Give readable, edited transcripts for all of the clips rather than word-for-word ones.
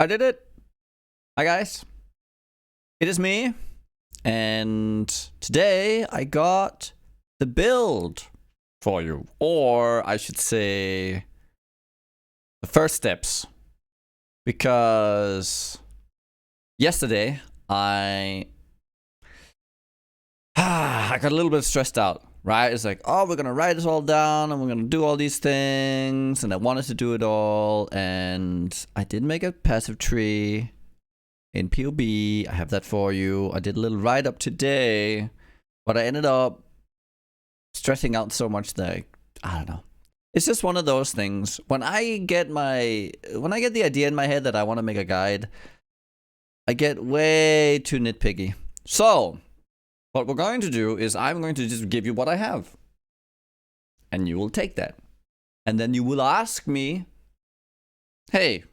I did it. Hi guys, it is me, and today I got the build for you, or I should say the first steps, because yesterday I got a little bit stressed out, right? It's like, oh, we're gonna write this all down and we're gonna do all these things, and I wanted to do it all, and I did make a passive tree in POB. I have that for you. I did a little write-up today, but I ended up stressing out so much that I don't know. It's just one of those things. When I get the idea in my head that I want to make a guide, I get way too nitpicky. So what we're going to do is I'm going to just give you what I have, and you will take that, and then you will ask me, hey,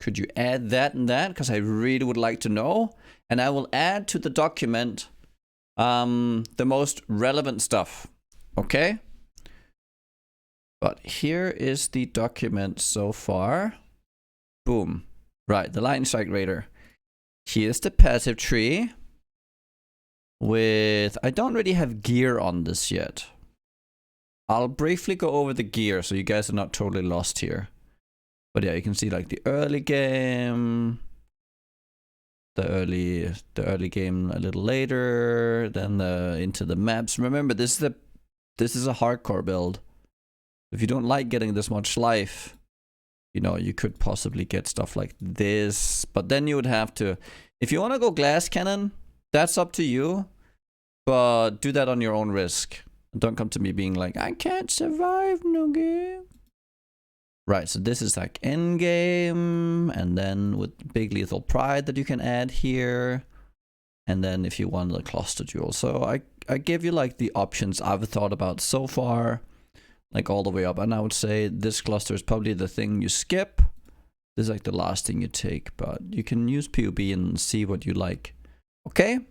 could you add that and that? Because I really would like to know. And I will add to the document the most relevant stuff. Okay? But here is the document so far. Boom. Right, the lightning strike raider. Here's the passive tree. I don't really have gear on this yet. I'll briefly go over the gear so you guys are not totally lost here. But yeah, you can see like the early game, the early game a little later, then into the maps. Remember, this is a hardcore build. If you don't like getting this much life, you know, you could possibly get stuff like this. But then you would have to, if you want to go glass cannon, that's up to you. But do that on your own risk. Don't come to me being like, I can't survive, Nugiyen. Right, so this is like endgame, and then with big lethal pride that you can add here. And then if you want the cluster duel. So I give you like the options I've thought about so far, like all the way up. And I would say this cluster is probably the thing you skip. This is like the last thing you take, but you can use POB and see what you like. Okay?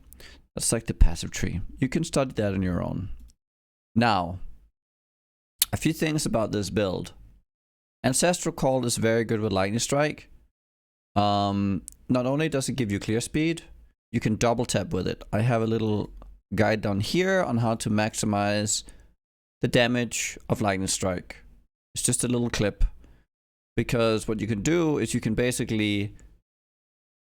That's like the passive tree. You can study that on your own. Now, a few things about this build. Ancestral Call is very good with Lightning Strike. Not only does it give you clear speed, you can double tap with it. I have a little guide down here on how to maximize the damage of Lightning Strike. It's just a little clip, because what you can do is you can basically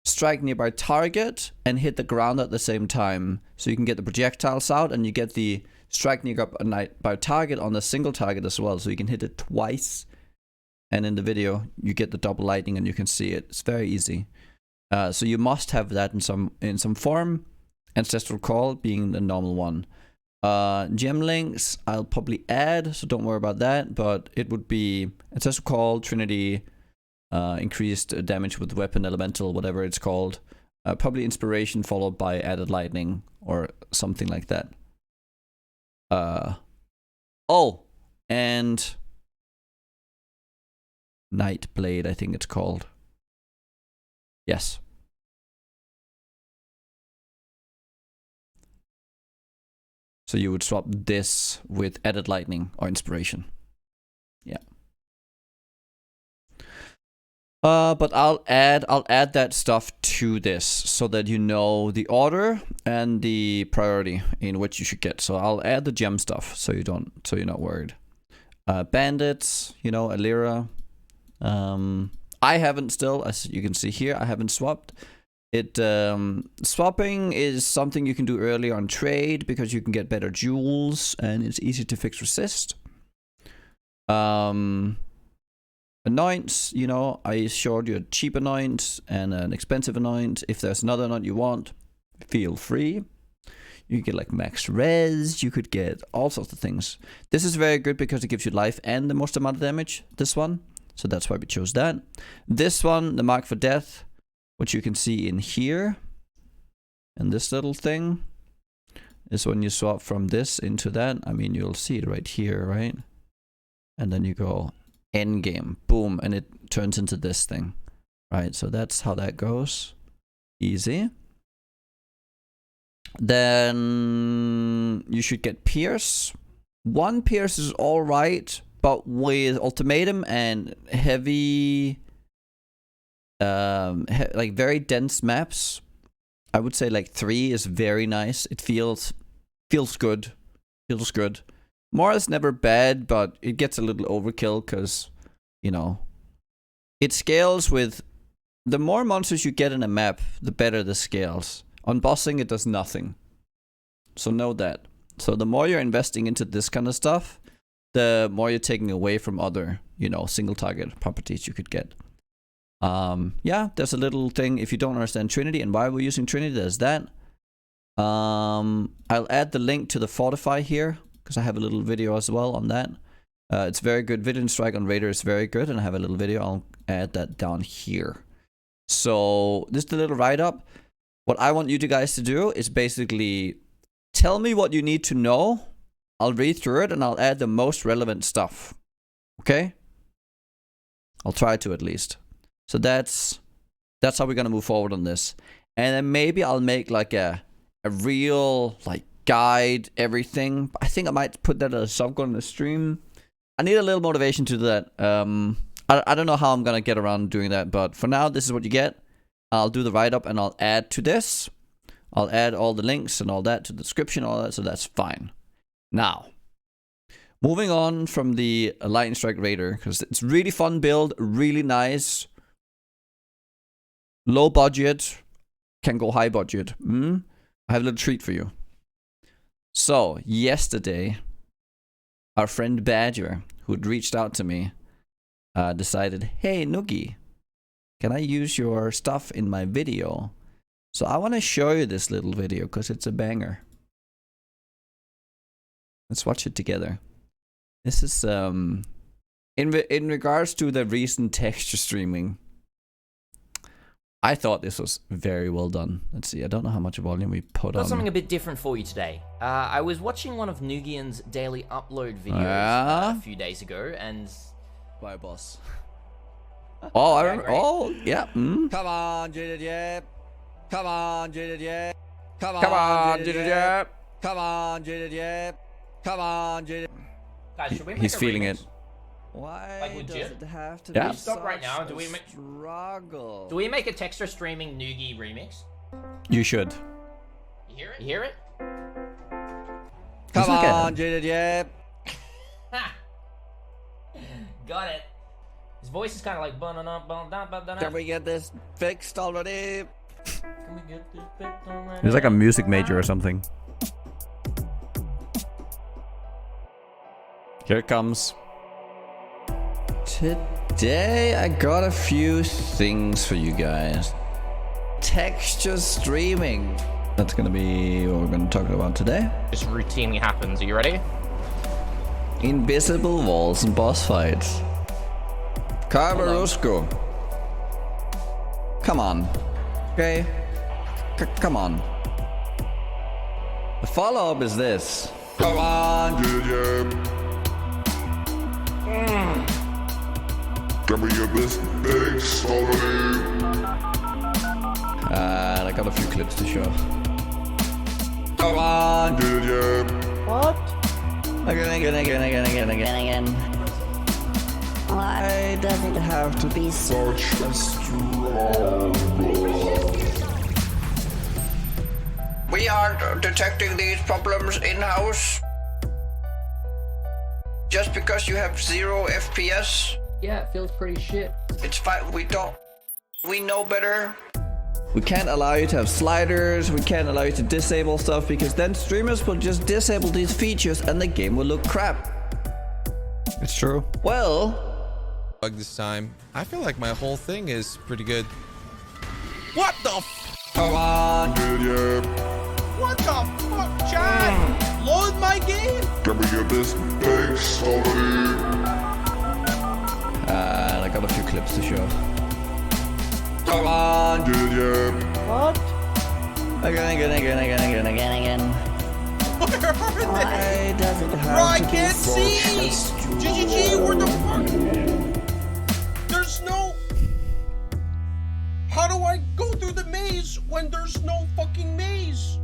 strike nearby target and hit the ground at the same time. So you can get the projectiles out and you get the strike nearby target on the single target as well. So you can hit it twice. And in the video, you get the double lightning and you can see it. It's very easy. So you must have that in some form. Ancestral Call being the normal one. Gem links, I'll probably add, so don't worry about that. But it would be Ancestral Call, Trinity, increased damage with weapon, elemental, whatever it's called. Probably inspiration followed by added lightning or something like that. Oh, and Night Blade, I think it's called. Yes. So you would swap this with added lightning or inspiration. Yeah. But I'll add that stuff to this so that you know the order and the priority in which you should get. So I'll add the gem stuff so you're not worried. Bandits, you know, Alira. I haven't still, as you can see here, I haven't swapped. Swapping is something you can do earlier on trade because you can get better jewels and it's easy to fix resist. Anoints, you know, I showed you a cheap anoint and an expensive anoint. If there's another anoint you want, feel free. You get like max res, you could get all sorts of things. This is very good because it gives you life and the most amount of damage, this one. So that's why we chose that. This one, the Mark for Death, which you can see in here. And this little thing is when you swap from this into that. I mean, you'll see it right here, right? And then you go endgame, boom, and it turns into this thing, right? So that's how that goes. Easy. Then you should get Pierce. One Pierce is all right, but with Ultimatum and heavy like very dense maps. I would say like 3 is very nice. It feels good. Feels good. More is never bad, but it gets a little overkill because, you know, it scales with... The more monsters you get in a map, the better the scales. On bossing, it does nothing. So know that. So the more you're investing into this kind of stuff, the more you're taking away from other, you know, single target properties you could get. Yeah, there's a little thing. If you don't understand Trinity and why we're using Trinity, there's that. I'll add the link to the Fortify here, because I have a little video as well on that. It's very good. Vigilant Strike on Raider is very good, and I have a little video. I'll add that down here. So this is the little write-up. What I want you guys to do is basically tell me what you need to know. I'll read through it and I'll add the most relevant stuff. Okay? I'll try to at least. So that's how we're gonna move forward on this. And then maybe I'll make like a real like guide everything. I think I might put that as a sub goal in the stream. I need a little motivation to do that. I don't know how I'm gonna get around doing that, but for now, this is what you get. I'll do the write-up and I'll add to this. I'll add all the links and all that to the description, all that, so that's fine. Now, moving on from the Lightning Strike Raider, because it's really fun build, really nice. Low budget, can go high budget. I have a little treat for you. So, yesterday, our friend Badger, who'd reached out to me, decided, hey, Noogie, can I use your stuff in my video? So I want to show you this little video because it's a banger. Let's watch it together. This is in regards to the recent texture streaming. I thought this was very well done. Let's see, I don't know how much volume we put on. Got something a bit different for you today. I was watching one of Nugiyen's daily upload videos a few days ago, and... Bye, boss. Oh, I remember. Oh, yeah. Come on, JDJ. Come on, JDJ. Come on, Come on, JDJ. Come on, JDJ. Come on, JDJ. Guys, should we make He's a feeling remix? it. Why Like legit? does it have to Yeah. be Stop right such now. Do a we make- struggle? Do we make a texture streaming Nugi remix? You should. You hear it? You hear it? Come Look at on, him. JDJ. Ha! Got it. His voice is kind of like bun-dun-dun-dun-dun-dun-dun. Can we get this fixed already? Can we get this fixed already? He's like a music major or something. Here it comes. Today I got a few things for you guys. Texture streaming. That's gonna be what we're gonna talk about today. Just routinely happens. Are you ready? Invisible walls and boss fights. Carverusco. Come on. Okay. Come on. The follow-up is this. Come on, JDJ. Can we get this fixed already? I got a few clips to show. Come on, JDJ. Again. Why does it have to be so? Such a struggle. We aren't detecting these problems in-house. Just because you have 0 FPS, Yeah, it feels pretty shit. it's fine. We know better. We can't allow you to have sliders. We can't allow you to disable stuff because then streamers will just disable these features and the game will look crap. It's true. Well, Bug this time. I feel like my whole thing is pretty good. What the f? Come on, JDJ. What the fuck, Chad? Load my game? Can we get this fixed already? I got a few clips to show. Come on, JDJ. Again. Where are they? Why does it Bro, have I to be can't so? see! GGG, where the fuck? There's no... How do I go through the maze when there's no fucking maze?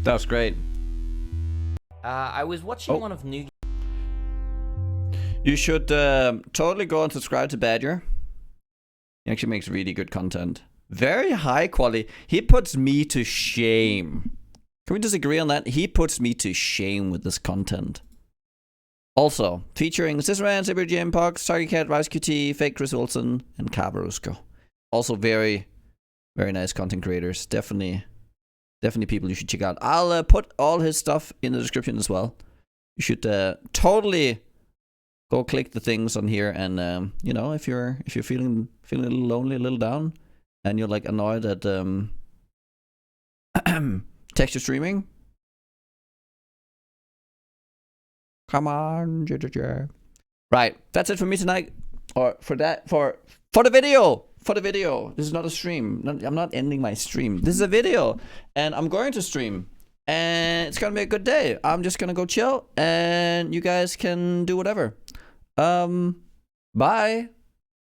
That was great. I was watching one of Nugiyen. You should totally go and subscribe to Badger. He actually makes really good content. Very high quality. He puts me to shame. Can we just agree on that? He puts me to shame with this content. Also, featuring Ciceran, Saber Jim Pox, Target Cat, Rice QT, Fake Chris Wilson, and Kabarusko. Also very, very nice content creators. Definitely people you should check out. I'll put all his stuff in the description as well. You should totally go click the things on here, and you know, if you're feeling a little lonely, a little down, and you're like annoyed at texture streaming, come on, right? That's it for me tonight, or for the video. For the video, this is not a stream. I'm not ending my stream. This is a video, and I'm going to stream. And it's gonna be a good day. I'm just gonna go chill, and you guys can do whatever. Bye.